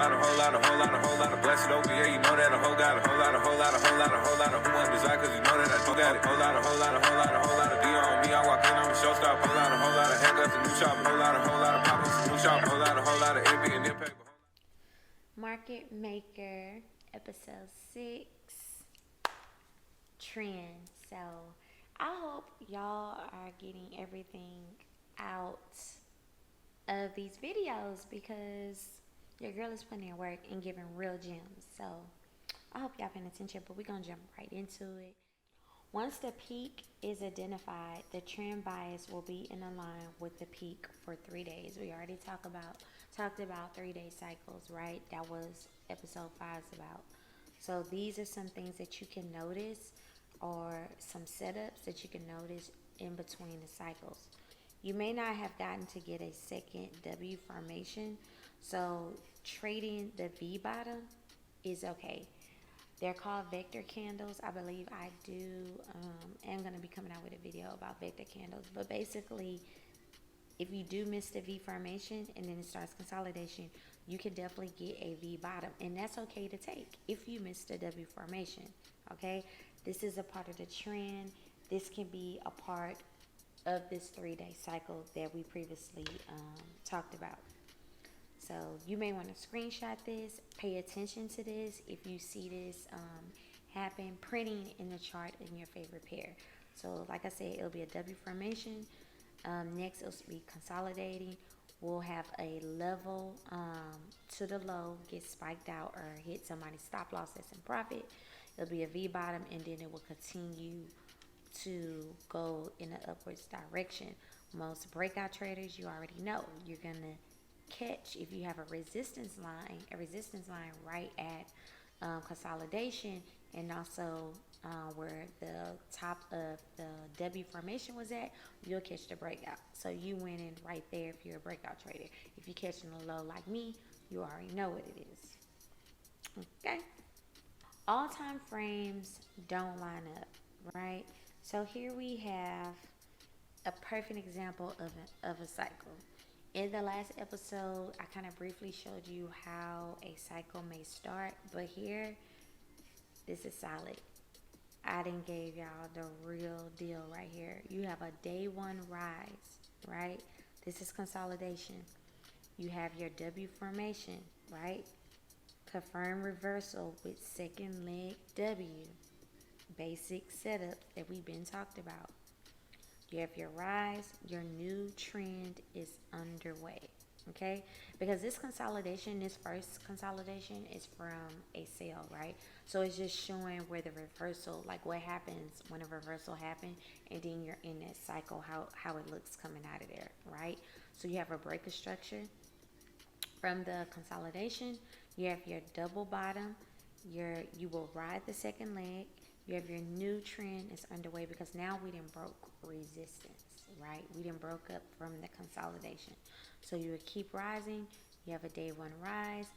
of blessed OBA, you know that a whole lot of who want desire, cause you know that I do got it. Whole lot of D on me, I walk in, I'm a showstopper. Whole lot of haircuts, a new shop, whole lot of pop-ups, a new shop, whole lot of envy and impact. Market Maker, episode 6, trend. So I hope y'all are getting everything out of these videos because your girl is putting in work and giving real gems. So I hope y'all paying attention, but we're going to jump right into it. Once the peak is identified, the trend bias will be in line with the peak for 3 days. We already talked about 3-day cycles, right? That was episode 5's about. So these are some things that you can notice, or some setups that you can notice in between the cycles. You may not have gotten to get a second W formation, so trading the V bottom is okay. They're called vector candles. I believe I am going to be coming out with a video about vector candles. But basically, if you do miss the V formation and then it starts consolidation, you can definitely get a V bottom. And that's okay to take if you miss the W formation, okay? This is a part of the trend. This can be a part of this 3-day cycle that we previously talked about. So you may want to screenshot this, pay attention to this if you see this happen, printing in the chart in your favorite pair. So like I said, it'll be a W formation. Next, it'll be consolidating. We'll have a level to the low, get spiked out or hit somebody's stop loss that's in profit. It'll be a V bottom, and then it will continue to go in an upwards direction. Most breakout traders, you already know, you're going to catch if you have a resistance line right at consolidation, and also where the top of the W formation was at, you'll catch the breakout. So you winning right there if you're a breakout trader. If you're catching a low like me, you already know what it is. Okay. All time frames don't line up, right? So here we have a perfect example of a cycle. In the last episode, I kind of briefly showed you how a cycle may start, but here, this is solid. I done gave y'all the real deal right here. You have a day 1 rise, right? This is consolidation. You have your W formation, right? Confirm reversal with second leg W. Basic setup that we've been talked about. You have your rise, your new trend is underway, okay? Because this consolidation, this first consolidation is from a sale, right? So it's just showing where the reversal, like what happens when a reversal happens, and then you're in that cycle, how it looks coming out of there, right? So you have a breaker structure from the consolidation. You have your double bottom. You will ride the second leg. You have your new trend is underway because now we done broke resistance, right? We done broke up from the consolidation. So you would keep rising. You have a day 1 rise.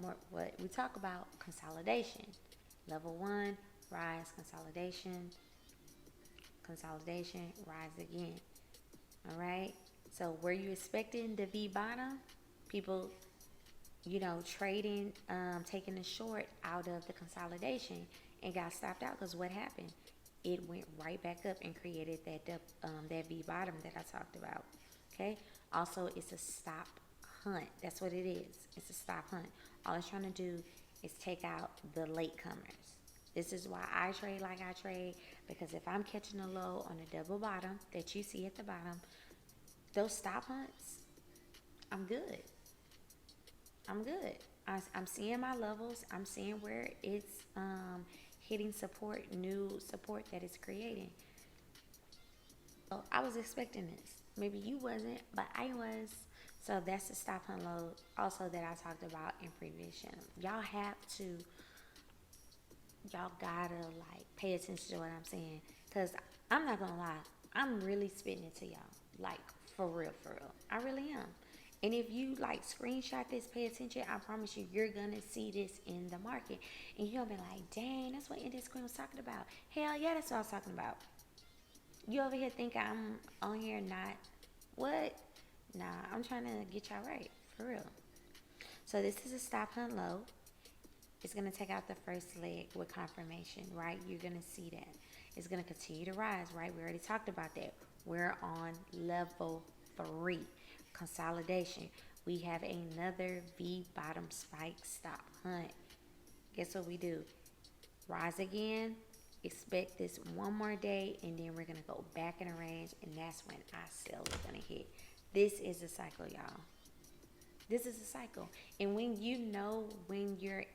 What we talk about, consolidation. Level 1, rise, consolidation, rise again. All right? So were you expecting the V bottom? People, trading, taking a short out of the consolidation and got stopped out because what happened? It went right back up and created that V bottom that I talked about. Okay. Also, it's a stop hunt. That's what it is. It's a stop hunt. All it's trying to do is take out the latecomers. This is why I trade like I trade, because if I'm catching a low on a double bottom that you see at the bottom, those stop hunts, I'm good. I'm seeing my levels. I'm seeing where it's hitting support, new support that it's creating. So I was expecting this. Maybe you wasn't, but I was. So that's the stop hunt low also that I talked about in previous channel. Y'all gotta pay attention to what I'm saying, because I'm not gonna lie, I'm really spitting it to y'all, for real. I really am. And if you screenshot this, pay attention, I promise you, you're gonna see this in the market. And you're gonna be like, dang, that's what Index Queen was talking about. Hell yeah, that's what I was talking about. You over here think I'm on here not, what? Nah, I'm trying to get y'all right, for real. So this is a stop hunt low. It's going to take out the first leg with confirmation, right? You're going to see that. It's going to continue to rise, right? We already talked about that. We're on level 3, consolidation. We have another V bottom spike stop hunt. Guess what we do? Rise again. Expect this one more day, and then we're going to go back in a range, and that's when our sell is going to hit. This is a cycle, y'all. This is a cycle. And when you know when you're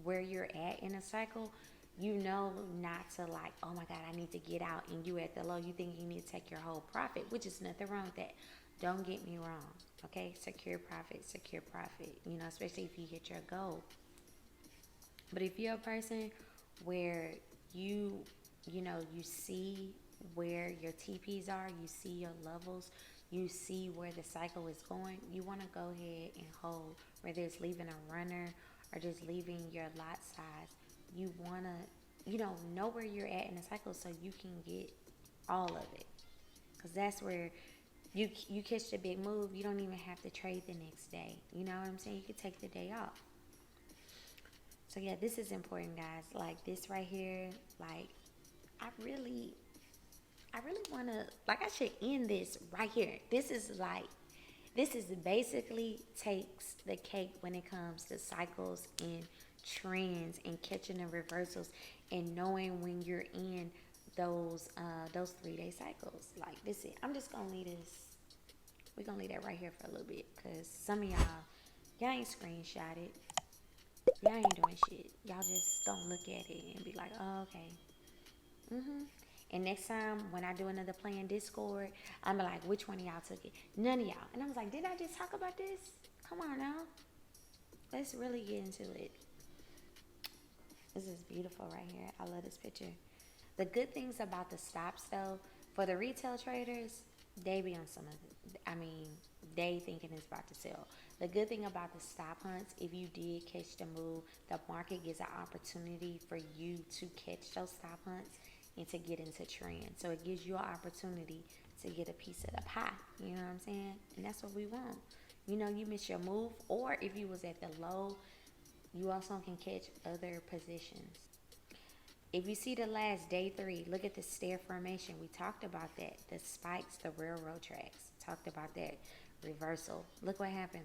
where you're at in a cycle, you know not to like, oh my God, I need to get out, and you at the low, you think you need to take your whole profit, which is nothing wrong with that. Don't get me wrong, okay? Secure profit, you know, especially if you hit your goal. But if you're a person where you know, you see where your TPs are, you see your levels, you see where the cycle is going, you want to go ahead and hold, whether it's leaving a runner or just leaving your lot size. You want to, you know where you're at in the cycle so you can get all of it. Because that's where you catch the big move. You don't even have to trade the next day. You know what I'm saying? You could take the day off. So yeah, this is important, guys. Like this right here, like I really want to, like I should end this right here. This is basically takes the cake when it comes to cycles and trends and catching the reversals and knowing when you're in those 3-day cycles. Like this is, I'm just gonna leave this. We're gonna leave that right here for a little bit because some of y'all ain't screenshotted. Y'all ain't doing shit. Y'all just gonna look at it and be like, oh, okay. And next time when I do another play in Discord, I'm like, which one of y'all took it? None of y'all. And I was like, did I just talk about this? Come on now. Let's really get into it. This is beautiful right here. I love this picture. The good things about the stops though, for the retail traders, they be on some of it. I mean, they thinking it's about to sell. The good thing about the stop hunts, if you did catch the move, the market gives an opportunity for you to catch those stop hunts and to get into trend. So it gives you an opportunity to get a piece of the pie. You know what I'm saying? And that's what we want. You know, you miss your move, or if you was at the low, you also can catch other positions. If you see the last day 3, look at the stair formation. We talked about that. The spikes, the railroad tracks. Talked about that. Reversal. Look what happened.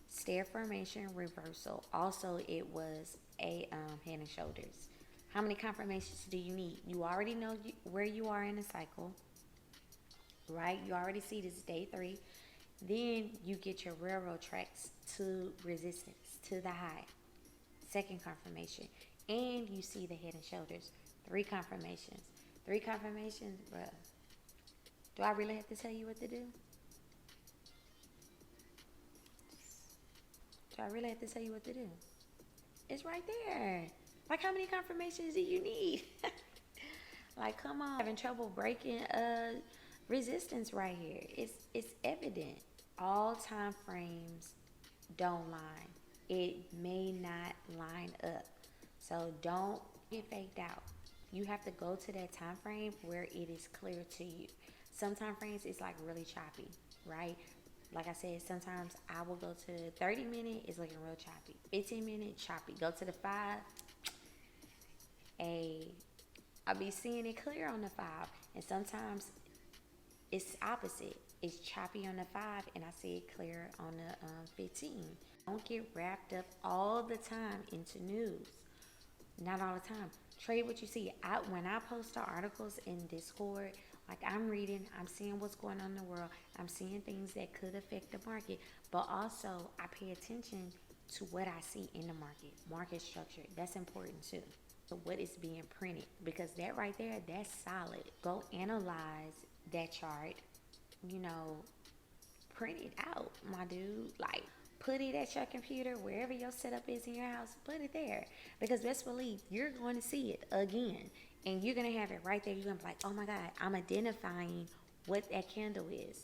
Stair formation, reversal. Also, it was a head and shoulders. How many confirmations do you need? You already know where you are in the cycle, right? You already see this day 3. Then you get your railroad tracks to resistance, to the high. Second confirmation. And you see the head and shoulders. 3 confirmations. 3 confirmations, bruh. Do I really have to tell you what to do? Do I really have to tell you what to do? It's right there. Like, how many confirmations do you need? Like, come on. Having trouble breaking resistance right here. It's evident. All time frames don't line. It may not line up. So don't get faked out. You have to go to that time frame where it is clear to you. Some time frames it's like really choppy, right? Like I said, sometimes I will go to 30 minutes, it's looking real choppy. 15 minutes, choppy. Go to the 5, I'll be seeing it clear on the 5. And sometimes it's opposite. It's choppy on the 5 and I see it clear on the 15. Don't get wrapped up all the time into news. Not all the time. Trade what you see. When I post the articles in Discord, like I'm reading, I'm seeing what's going on in the world. I'm seeing things that could affect the market. But also, I pay attention to what I see in the market. Market structure. That's important too. So what is being printed. Because that right there, that's solid. Go analyze that chart. You know, print it out, my dude. Like, put it at your computer, wherever your setup is in your house, put it there. Because best believe, you're going to see it again. And you're going to have it right there. You're going to be like, oh my God, I'm identifying what that candle is.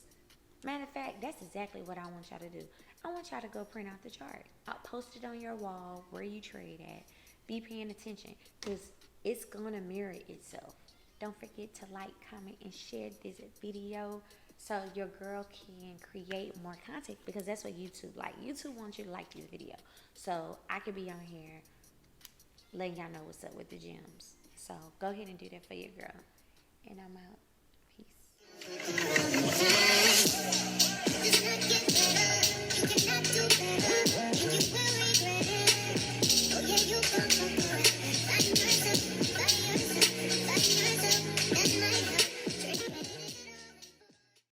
Matter of fact, that's exactly what I want y'all to do. I want y'all to go print out the chart. I'll post it on your wall where you trade at. Be paying attention because it's going to mirror itself. Don't forget to like, comment, and share this video. so your girl can create more content, because that's what YouTube like. YouTube wants you to like this video, so I could be on here letting y'all know what's up with the gems. So go ahead and do that for your girl, and I'm out. Peace.